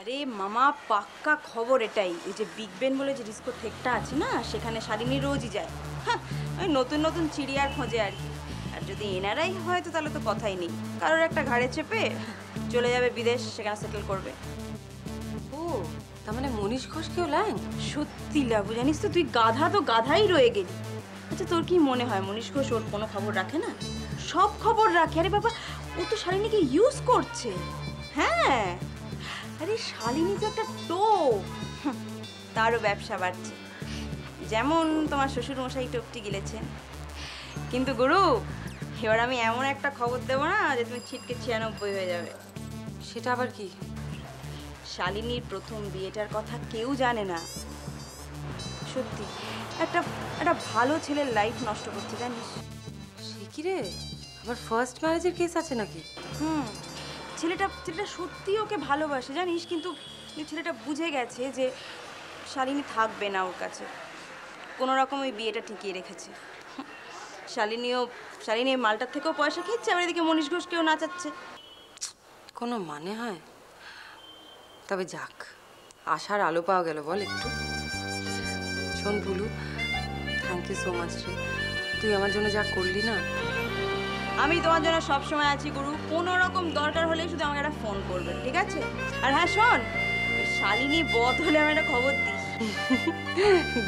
আরে মামা পাক্কা খবর এটাই, ওই যে বিগ বেন বলে যে ডিস্কোথেকটা আছে না, সেখানে শালিনী রোজই যায়। হ্যাঁ, ওই নতুন নতুন চিড়িয়ার খোঁজে আর কি। আর যদি এনারাই হয় তো তাহলে তো কথাই নেই, কারোর একটা ঘাড়ে চেপে চলে যাবে বিদেশ, সেখানে সেটেল করবে। ও তার মানে মনীষ ঘোষকেও লাইন? সত্যি লাগু, জানিস তো তুই গাধা তো গাধাই রয়ে গেলি। আচ্ছা তোর কি মনে হয় মনীষ ঘোষ ওর কোনো খবর রাখে না? সব খবর রাখে। আরে বাবা, ও তো শালিনীকে ইউজ করছে। হ্যাঁ, আরে শালিনী তো একটা টোপ, তারও ব্যবসা বাড়ছে। যেমন তোমার শ্বশুর মশাই টোপটি গিলেছেন। কিন্তু গুরু, এবার আমি এমন একটা খবর দেবো না যে তুমি ছিটকে 96 হয়ে যাবে। সেটা আবার কি? শালিনীর প্রথম বিয়েটার কথা কেউ জানে না। সত্যি একটা একটা ভালো ছেলের লাইফ নষ্ট করছে, জানিস? সে কি রে, আবার ফার্স্ট ম্যারেজের কেস আছে নাকি? ছেলেটা সত্যি ওকে ভালোবাসে, জানিস, কিন্তু ছেলেটা বুঝে গেছে যে শালিনী থাকবে না ওর কাছে। কোনো রকম ওই বিয়েটা টিকিয়ে রেখেছে। শালিনী মালটার থেকেও পয়সা খেয়েছে, আবার এদিকে মনীষ ঘোষকেও নাচাচ্ছে। কোনো মানে হয়? তবে যাক, আশার আলো পাওয়া গেল বল একটু। শোন পুলু, থ্যাংক ইউ সো মাচ রে, তুই আমার জন্য যা করলি না। আমি তোমার জন্য সবসময় আছি গুরু, কোনো রকম দরকার হলে শুধু আমাকে একটা ফোন করবে, ঠিক আছে? আর হ্যাঁ শোন, শালিনী বধ হলে আমি একটা খবর দিস।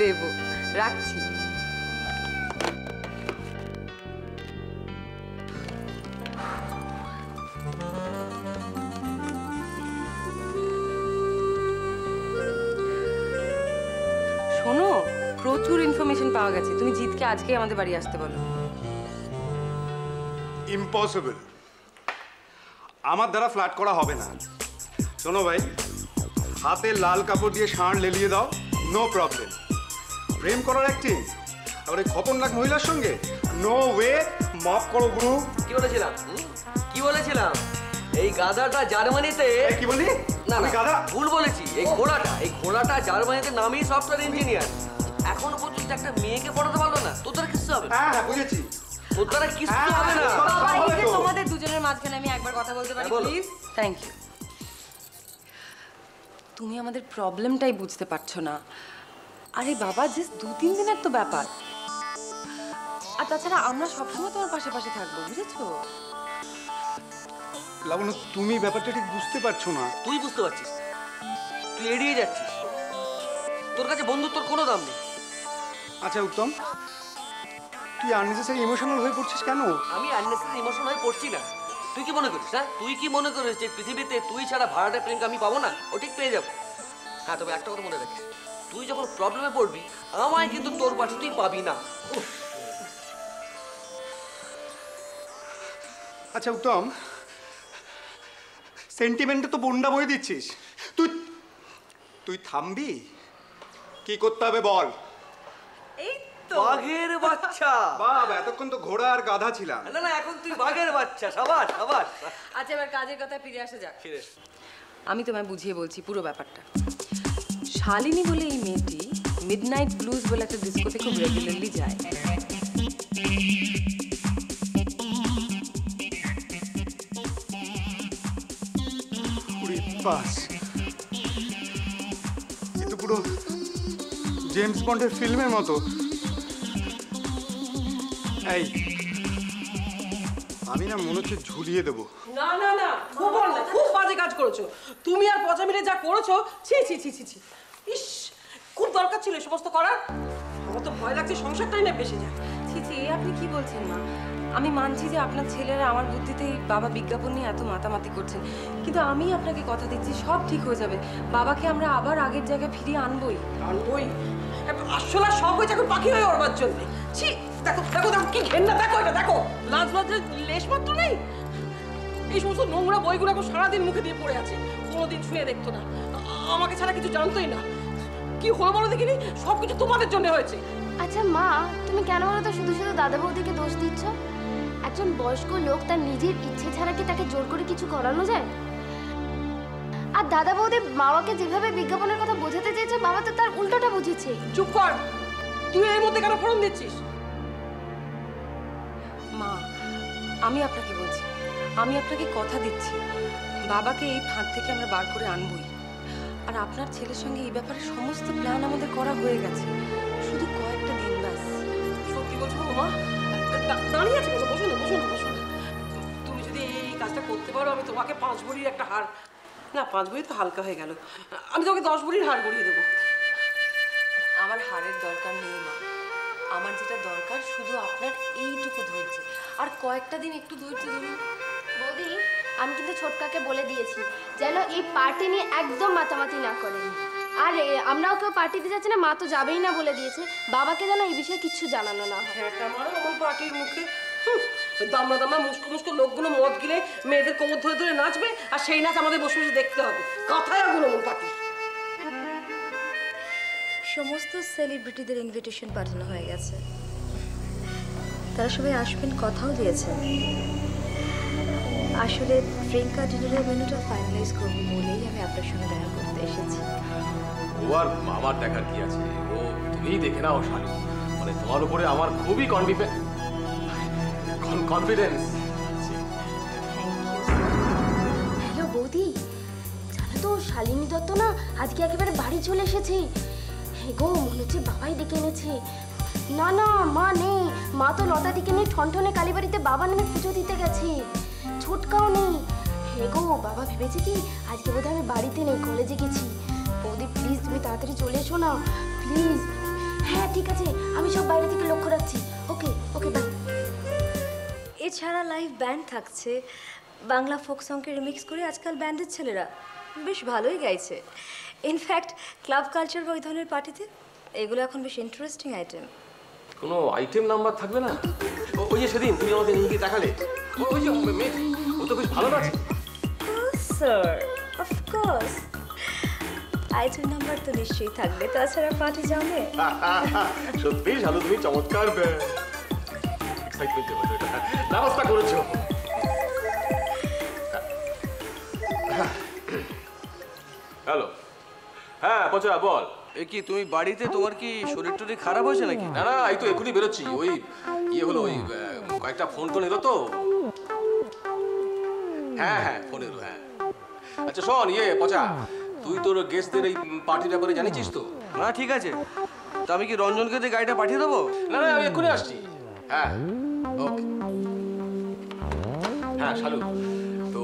দেব, রাখছি। শোনো, প্রচুর ইনফরমেশন পাওয়া গেছে, তুমি জিতকে আজকে আমাদের বাড়ি আসতে বলো। ইম্পসিবল, আমার দ্বারা ফ্ল্যাট করা হবে না। শোনো ভাই, হাতে লাল কাপড় দিয়ে ষাঁড় লেলিয়ে দাও, নো প্রবলেম। প্রেম করার অ্যাক্টিং, আবার এই খতরনাক মহিলার সঙ্গে নো ওয়ে। মাফ করো গুরু। কি বলেছিলাম? কি বলেছিলাম? এই গাধাটা জার্মানিতে। কি বলি? না আমি না, গাধা? ভুল বলেছি। এই ঘোড়াটা জার্মানিতে নামই সফটওয়্যার ইঞ্জিনিয়ার। এখনো পর্যন্ত একটা মেয়েকে পড়াতে পারলো না। তোর দ্বারা কিচ্ছু হবে না। হ্যাঁ হ্যাঁ বুঝেছি। তোর দ্বারা কিচ্ছু হবে না। বাবা, এই যে তো। তোমাদের দুজনের মাঝখানে আমি একবার কথা বলতে পারি হ্যাঁ, বলো। প্লিজ? Thank you. তুমি আমাদের প্রবলেমটাই বুঝতে পারছো না। আরে বাবা, জাস্ট 2-3 দিনের তো ব্যাপার। আর তাছাড়া আমরা সবসময় তোমার পাশে পাশে থাকবো, বুঝেছো? লাবণ্য, তুমি ব্যাপারটা ঠিক বুঝতে পারছো না। তুই বুঝতে পারছিস, তুই এড়িয়ে যাচ্ছিস। তোর কাছে বন্ধুত্বর কোনো দাম নেই। আচ্ছা উত্তম, তুই আননেসেসারি ইমোশনাল হয়ে পড়ছিস কেন? আমি আননেসেসারি ইমোশন হয়ে পড়ছি না। তুই কি মনে করিস? হ্যাঁ, তুই কি মনে করিস যে পৃথিবীতে তুই ছাড়া ভাড়াটে প্রেমকে আমি পাবো না? ও ঠিক পেয়ে যাবো। হ্যাঁ, তবে একটা কথা মনে রাখিস, তুই যখন প্রবলেমে পড়বি আমায় কিন্তু তোর পাশে তুই পাবি না। আচ্ছা উত্তম, সেন্টিমেন্টে তো বন্ডা বয়ে দিচ্ছিস। তুই তুই থামবি? কি করতে হবে বল? এই তো বাঘের বাচ্চা। বাবা, এতক্ষণ তো ঘোড়া আর গাধা ছিলাম। না না, এখন তুই বাঘের বাচ্চা। সাবাস সাবাস। আচ্ছা, এবার কাজের কথা ফিরে আসা যাক। ফিরে আমি তোমায় বুঝিয়ে বলছি পুরো ব্যাপারটা। শালিনী বলে এই মেয়েটি মিডনাইট ব্লুজ বলে একটা ডিস্কোতে খুব রেগুলারলি যায়। বাস, এ তো পুরো জেমস বন্ডের ফিল্মের মতো। এই, আমি না মনে হচ্ছে ঝুলিয়ে দেবো। না না না, খুব অন্যায়, খুব বাজে কাজ করেছো তুমি আর পচা মিলে যা করেছো। ছি ছি ছি ছি ছি। ইস, খুব দরকার ছিল এই সমস্ত করার। আমার তো ভয় লাগছে সংসারটাই না বেশি যায়। ছি ছি, আপনি কি বলছেন মা? আমি মানছি যে আপনার ছেলেরা আমার বুদ্ধিতেই বাবা বিজ্ঞাপন নিয়ে এত মাতামাতি করছেন, কিন্তু আমি আপনাকে কথা দিচ্ছি সব ঠিক হয়ে যাবে। বাবাকে আমরা আবার আগের জায়গায় ফিরিয়ে আনবই। আর ওই আসলে সব হয়েছে এখন পাখি হয়ে ওরবার জন্য। ছি, দেখো দেখো দেখো কি ঘেন্না, দেখো এটা দেখো, লাজ লজ্জার লেশ মাত্র নেই। এই সমস্ত নোংরা বইগুলো এখন সারাদিন মুখে দিয়ে পড়ে আছে, কোনোদিন ছুঁয়ে দেখতো না, আমাকে ছাড়া কিছু জানতোই না। কি হলো বলো দেখিনি, সবকিছু তোমাদের জন্য হয়েছে। আচ্ছা মা, তুমি কেন বলো তো শুধু শুধু দাদা বৌদিকে দোষ দিচ্ছ? একজন বয়স্ক লোক তার নিজের ইচ্ছে ছাড়া কি তাকে জোর করে কিছু করানো যায়? আর দাদা বৌদি বাবাকে যেভাবে বিজ্ঞাপনের কথা বোঝাতে চেয়েছে, বাবা তো তার উল্টোটা বুঝেছে। চুপ কর, তুই এর মধ্যে কেন ফোড়ন দিচ্ছিস? মা, আমি আপনাকে বলছি, আমি আপনাকে কথা দিচ্ছি, বাবাকে এই ফাঁদ থেকে আমরা বার করে আনবই। আর আপনার ছেলের সঙ্গে এই ব্যাপারে সমস্ত প্ল্যান আমাদের করা হয়ে গেছে, শুধু কয়েকটা দিন ব্যাস। সত্যি বলছো মা? দাঁড়িয়ে আছে, বসো না, বসো না, বসো না। তুমি যদি এই কাজটা করতে পারো, আমি তোমাকে 5 ভরির একটা হার, না 5 ভরি তো হালকা হয়ে গেল, আমি তোমাকে 10 ভরির হার গড়িয়ে দেবো। আমার হারের দরকার নেই মা, আমার যেটা দরকার শুধু আপনার এইটুকু ধৈর্য, আর কয়েকটা দিন একটু ধৈর্য ধরুন। বৌদি, আমি কিন্তু ছোটকাকে বলে দিয়েছি যেন এই পার্টি নিয়ে একদম মাতামাতি না করেন। আর আমরাও কেউ পার্টিতে যাচ্ছি না, মা তো যাবেই না বলে দিয়েছে। বাবাকে যেন এই বিষয়ে কিচ্ছু জানানো না হয়। হ্যাঁ, আমারও আমার পার্টির মুখে দামড়া দামড়া মুস্কো মুস্কো লোকগুলো মদ গিলে মেয়েদের কোমর ধরে ধরে নাচবে, আর সেই নাচ আমাদের বসে বসে দেখতে হবে। কথায় আগুন আমার পার্টি। সমস্ত সেলিব্রিটিদের ইনভিটেশন পাঠানো হয়ে গেছে, তারা সবাই আসবেন, কথাও দিয়েছেন। আসলে প্রিয়াঙ্কা ডিনারের মেনুটা ফাইনালাইজ করবো বলেই আমি আপনার সঙ্গে দেখা করতে এসেছি। ও আর আমার দেখার কি আছে, ও তুমিই দেখে নাও শালু, মানে তোমার উপরে আমার খুবই কনফিডেন্স। হ্যালো বৌদি, জানো তো শালিনী দত্ত না আজকে একেবারে বাড়ি চলে এসেছে। হ্যাঁ গো, মনে হচ্ছে বাবাই ডেকে এনেছে। না না, মা নেই, মা তো লতা দিকে নেই, ঠনঠনে কালীবাড়িতে বাবা নামে পুজো দিতে গেছে। ছোটকাও নেই। হ্যাঁ গো, বাবা ভেবেছে কি আজকে বোধহয় আমি বাড়িতে নেই, কলেজে গেছি। বৌদি প্লিজ তুমি তাড়াতাড়ি চলে এসো না প্লিজ। হ্যাঁ ঠিক আছে, আমি সব বাইরে থেকে লক্ষ্য রাখছি। ওকে ওকে, বাই। এছাড়া লাইভ ব্যান্ড থাকছে, বাংলা ফোক সংকে রিমিক্স করে আজকাল ব্যান্ডের ছেলেরা বেশ ভালোই গাইছে। ইনফ্যাক্ট ক্লাব কালচার বা ওই ধরনের পার্টিতে এগুলো এখন বেশ ইন্টারেস্টিং আইটেম। কোনো আইটেম নাম্বার থাকবে না? ওই যে সেদিন তুমি আমাকে নিয়ে গিয়ে দেখালে, ওই যে মেয়ে, ও তো বেশ ভালো নাচে। স্যার, অফকোর্স আইটেম নাম্বার তো নিশ্চয়ই থাকবে, তাছাড়া পার্টি যাবে। সত্যি শালু, তুমি চমৎকার ব্যবস্থা করেছো। হ্যালো, হ্যাঁ পচা বল। এ কি তুমি বাড়িতে? তোমার কি শরীর টরীর খারাপ হয়েছে নাকি? না না, এই তো এখনই বেরোচ্ছি। ওই ইয়ে হলো, ওই কয়েকটা ফোন টোন এলো তো। হ্যাঁ হ্যাঁ, ফোন এলো, হ্যাঁ। আচ্ছা শোন, ইয়ে পচা, তুই তোর গেস্টদের এই পার্টির ব্যাপারে জানিছিস তো? না ঠিক আছে, তা আমি কি রঞ্জনকে দিয়ে গাড়িটা পাঠিয়ে দেবো? না না, আমি এক্ষুনি আসছি। হ্যাঁ ওকে। হ্যাঁ শালু, তো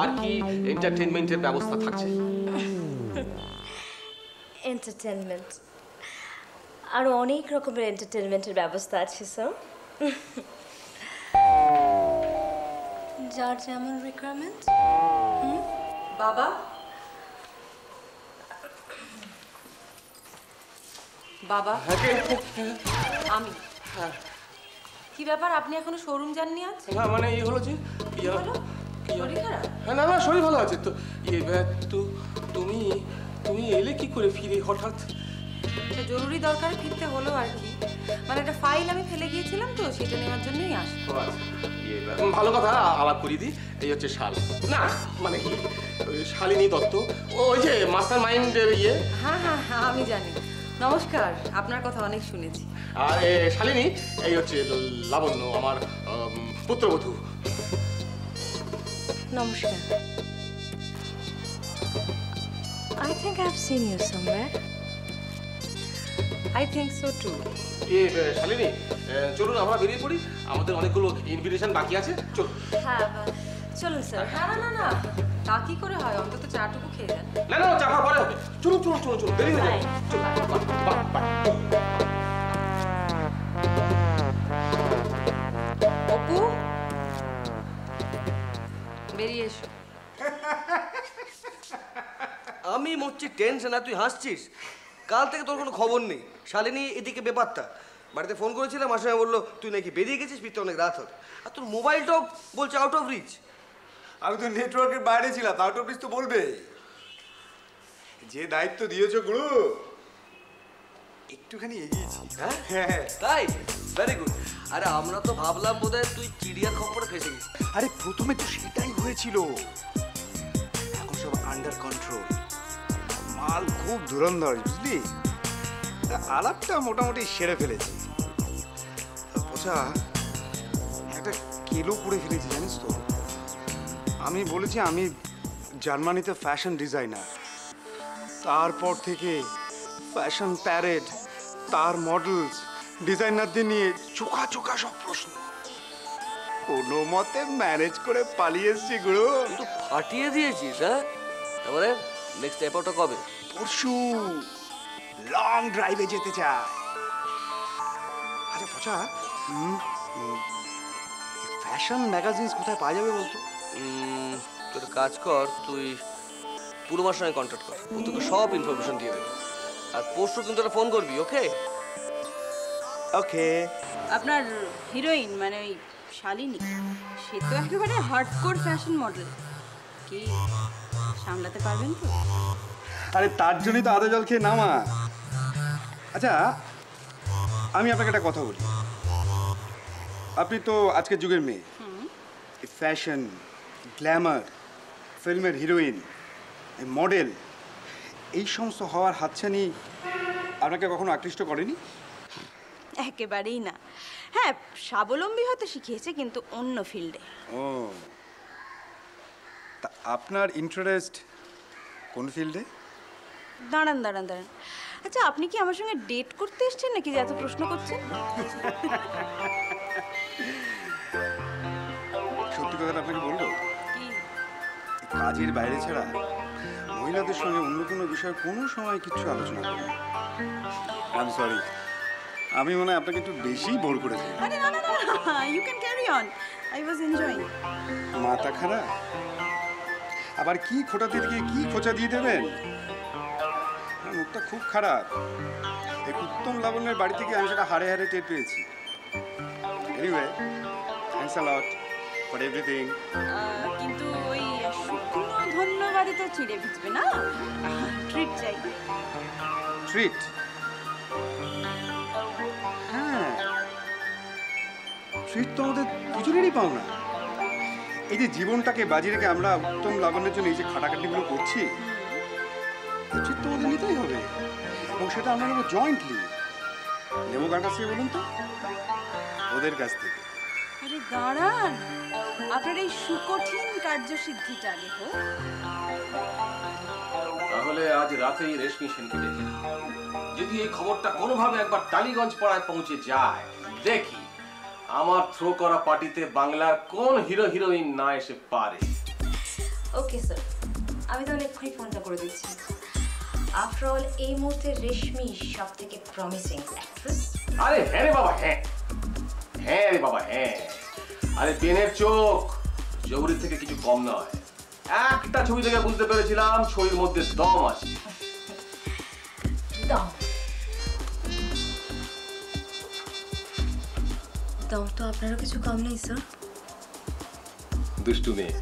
আর কি এন্টারটেনমেন্টের ব্যবস্থা থাকছে? এন্টারটেনমেন্ট, আরও অনেক রকমের এন্টারটেনমেন্টের ব্যবস্থা আছে স্যার, যার যেমন রিকোয়ারমেন্ট। বাবা, বাবা আমি, কি ব্যাপার আপনি এখনো শোরুম যাননি আজ? না মানে এই হলো যে শরীর খারাপ? হ্যাঁ না না, শরীর ভালো আছে তো। ইয়ে তো তুমি তুমি এলে কি করে ফিরে হঠাৎ? একটা জরুরি দরকারে ফিরতে হলো আর কি, মানে একটা ফাইল আমি ফেলে গিয়েছিলাম তো, সেটা নেওয়ার জন্যই আসি। ও আচ্ছা, ইয়ে ভালো কথা, আলাপ করিয়ে দিই। এই হচ্ছে শাল, না মানে কি ওই শালিনী দত্ত, ওই যে মাস্টার মাইন্ডের ইয়ে। হ্যাঁ হ্যাঁ হ্যাঁ, আমি জানি। নমস্কার, আপনার কথা অনেক শুনেছি। আর শালিনী এই হচ্ছে লাবণ্য, আমার পুত্রবধূ। নমস্কার। I think I've seen you somewhere. I think so too. Shalini, চলুন আমরা বেরিয়ে পড়ি, আমাদের অনেকগুলো ইনভিটেশন বাকি আছে। চল। হ্যাঁ, চলুন স্যার। না না না না, তা কি করে হয়, অন্তত চাটুকু খেয়ে যান। না না, চাপা পরে হবে। চলুন চলুন চলুন চলুন, দেরি হয়ে যাবে। চল, বাই, বাই। অপু, বেরিয়ে এসো। আমি মরছি টেনশন, আর তুই হাসছিস। কাল থেকে তোর কোনো খবর নেই। শালিনী এদিকে ব্যাপারটা, বাড়িতে ফোন করেছিলাম, মাসে বললো তুই নাকি বেরিয়ে গেছিস, ফিরতে অনেক রাত হবে। আর তোর মোবাইলটাও বলছে আউট অফ রিচ। আমি তো নেটওয়ার্কের বাইরে ছিলাম, আউট অফ রিচ তো বলবে। যে দায়িত্ব দিয়েছো গুরু, একটুখানি এগিয়েছি। হ্যাঁ তাই, ভেরি গুড। আরে আমরা তো ভাবলাম বোধহয় তুই চিড়িয়ার খপ্পরে ফেসে গেছিস। আরে প্রথমে তো সেটাই হয়েছিল, এখন সব আন্ডার কন্ট্রোল। মাল খুব ধুরন্ধর, বুঝলি? আলাপটা মোটামুটি সেরে ফেলেছি। পোছা একটা কেলো করে ফেলেছি, জানিস তো? আমি বলেছি আমি জার্মানিতে ফ্যাশন ডিজাইনার, তারপর থেকে ফ্যাশন প্যারেড, তার মডেলস, ডিজাইনারদের নিয়ে চোখা চোখা সব প্রশ্ন। কোনো মতে ম্যানেজ করে পালিয়ে এসছি গুরু। তুই তো ফাটিয়ে দিয়েছিস, হ্যাঁ? তারপরে নেক্সট এয়ারপোর্টটা কবে? পরশু লং ড্রাইভে যেতে চাই। আচ্ছা পচা, ফ্যাশন ম্যাগাজিনস কোথায় পাওয়া যাবে বলতো? তোর কাজ কর, তুই পুরোমার সঙ্গে কন্ট্যাক্ট কর, ও তোকে সব ইনফরমেশন দিয়ে দেবে। আর পরশু কিন্তু একটা ফোন করবি, ওকে? ওকে। আপনার হিরোইন মানে ওই শালিনী, সে তো একেবারে হার্ডকোর ফ্যাশন মডেল। কি সামলাতে পারবেন তো? আরে তার জন্যই তো আদা জল খেয়ে নামা। আচ্ছা আমি আপনাকে একটা কথা বলি, আপনি তো আজকের যুগের মেয়ে, ফ্যাশন, গ্ল্যামার, ফিল্মের হিরোইন, মডেল, এই সমস্ত হওয়ার হাতছানি আপনাকে কখনো আকৃষ্ট করেনি? একেবারেই না। হ্যাঁ, স্বাবলম্বী হতে শিখিয়েছে, কিন্তু অন্য ফিল্ডে। ও, তা আপনার ইন্টারেস্ট কোন ফিল্ডে? দাঁড়ান দাঁড়ান দাঁড়ান, আচ্ছা আপনি কি আমার সঙ্গে ডেট করতে এসেছেন নাকি যে এত প্রশ্ন করছেন? সত্যি কথাটা আপনাকে বললো, কি? কাজের বাইরে ছাড়া মহিলাদের সঙ্গে অন্য কোনো বিষয়ে কোনো সময় কিছু আলোচনা করি না। আই এম সরি, আমি মনে হয় আপনাকে একটু বেশি বোর করেছি। আরে না না না, you can carry on, I was enjoying. মাথা খারাপ? আবার কি খোঁটাতে গিয়ে কি খোঁচা দিয়ে দেবেন? আমার মুখটা খুব খারাপ। এই উত্তম লাবণ্যের বাড়ি থেকে আমি সেটা হাড়ে হাড়ে টের পেয়েছি। Anyway, thanks a lot for everything. কিন্তু ওই শুকনো ধন্যবাদই তো চিড়ে ভিজবে না, ট্রিট চাই। ট্রিট? হ্যাঁ, ট্রিট তো আমাদের দুজনেরই পাও না। এই যে জীবনটাকে বাজি রেখে আমরা উত্তম লাবণ্যের জন্য এই যে খাটাখাটিগুলো করছি, ট্রিট তো আমাদের নিতেই হবে, এবং সেটা আমরা নেবো জয়েন্টলি। নেবো কার কাছ থেকে বলুন তো? ওদের কাছ থেকে। আরে দাঁড়ান, আপনার এই সুকঠিন কার্যসিদ্ধিটা আগে হোক। তাহলে আজ রাতেই রেশমি সেনকে দেখি, যদি এই খবরটা কোনোভাবে একবার টালিগঞ্জ পাড়ায় পৌঁছে যায়, দেখি আমার থ্রো করা পার্টিতে বাংলার কোন হিরো হিরোইন না এসে পারে। ওকে স্যার, আমি তাহলে এক্ষুনি ফোনটা করে দিচ্ছি। আফটার অল এই মুহূর্তে রেশমি সব থেকে প্রমিসিং অ্যাক্ট্রেস। আরে হ্যাঁ রে বাবা, হ্যাঁ হ্যাঁ রে বাবা, হ্যাঁ। আরে পেনের চোখ জহুরির থেকে কিছু কম নয়। একটা ছবি থেকে বুঝতে পেরেছিলাম ছবির মধ্যে দম আছে। দম দম তো আপনারও কিছু কম নেই স্যার। দুষ্টু মেয়ে,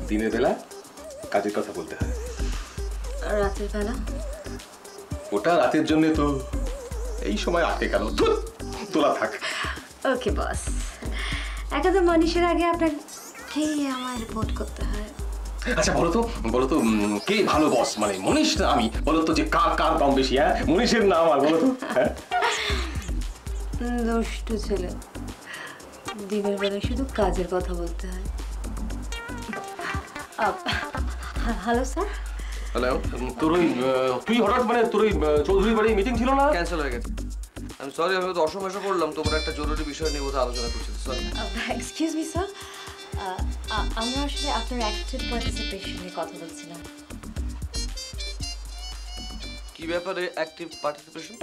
দিনের বেলা কাজের কথা বলতে হয়, আর রাতের বেলা? ওটা রাতের জন্য তো এই সময় আটকে গেল। তোলা থাক। ওকে বস, একাদম মনীষের আগে আপনাকেই আমার রিপোর্ট করতে হয়। আচ্ছা বলো তো কে ভালো বস? মানে মনীষ না আমি? বলো তো যে কার কার দাম বেশি? হ্যাঁ, মনীষের না আমার? বলো তো। দুষ্টু ছেলে, দিনের বেলায় শুধু কাজের কথা বলতে হয়। Hello sir. হ্যালো, তোর ওই তুই হঠাৎ মানে তোর ওই চৌধুরীর বাড়ি মিটিং ছিল না? ক্যান্সেল হয়ে গেছে। আমি সরি, আমি তো অসময়ে পড়লাম, তোমরা একটা জরুরি বিষয় নিয়ে বোধহয় আলোচনা করছিল। সরি। এক্সকিউজ মি স্যার, আমরা আসলে আপনার অ্যাক্টিভ পার্টিসিপেশন নিয়ে কথা বলছিলাম। কি ব্যাপারে অ্যাক্টিভ পার্টিসিপেশন?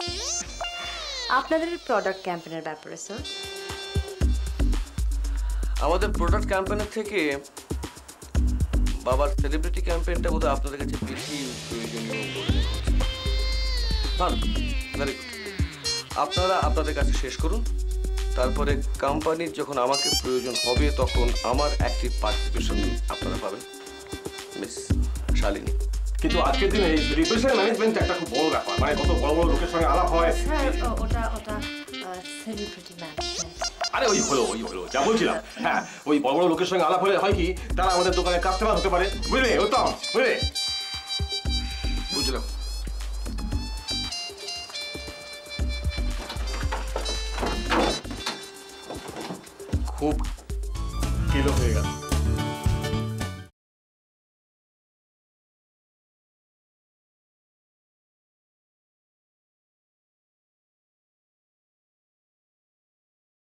আপনাদের প্রোডাক্ট ক্যাম্পেইনের ব্যাপারে স্যার। আমাদের প্রোডাক্ট ক্যাম্পেইনের থেকে বাবার সেলিব্রিটি ক্যাম্পেইনটা বোধহয় আপনাদের কাছে বেশি প্রয়োজনীয় বলে মনে হচ্ছে। ভালো, ভেরি গুড। আপনারা আপনাদের কাছে শেষ করুন, তারপরে কোম্পানির যখন আমাকে প্রয়োজন হবে তখন আমার অ্যাক্টিভ পার্টিসিপেশন আপনারা পাবেন। মিস শালিনী। কিন্তু আজকের দিনে এই রিপ্রেজেন্ট ম্যানেজমেন্ট একটা খুব বড় ব্যাপার, মানে কত বড় বড় লোকের সঙ্গে আলাপ হয়। স্যার ওটা সেলিব্রিটি ম্যানেজমেন্ট। আরে ওই হলো যা বলছিলাম। হ্যাঁ, ওই বড় বড় লোকের সঙ্গে আলাপ হলে হয় কি, তারা আমাদের দোকানে কাস্টমার হতে পারে, বুঝলে? উত্তম, বুঝলে? বুঝলাম। খুব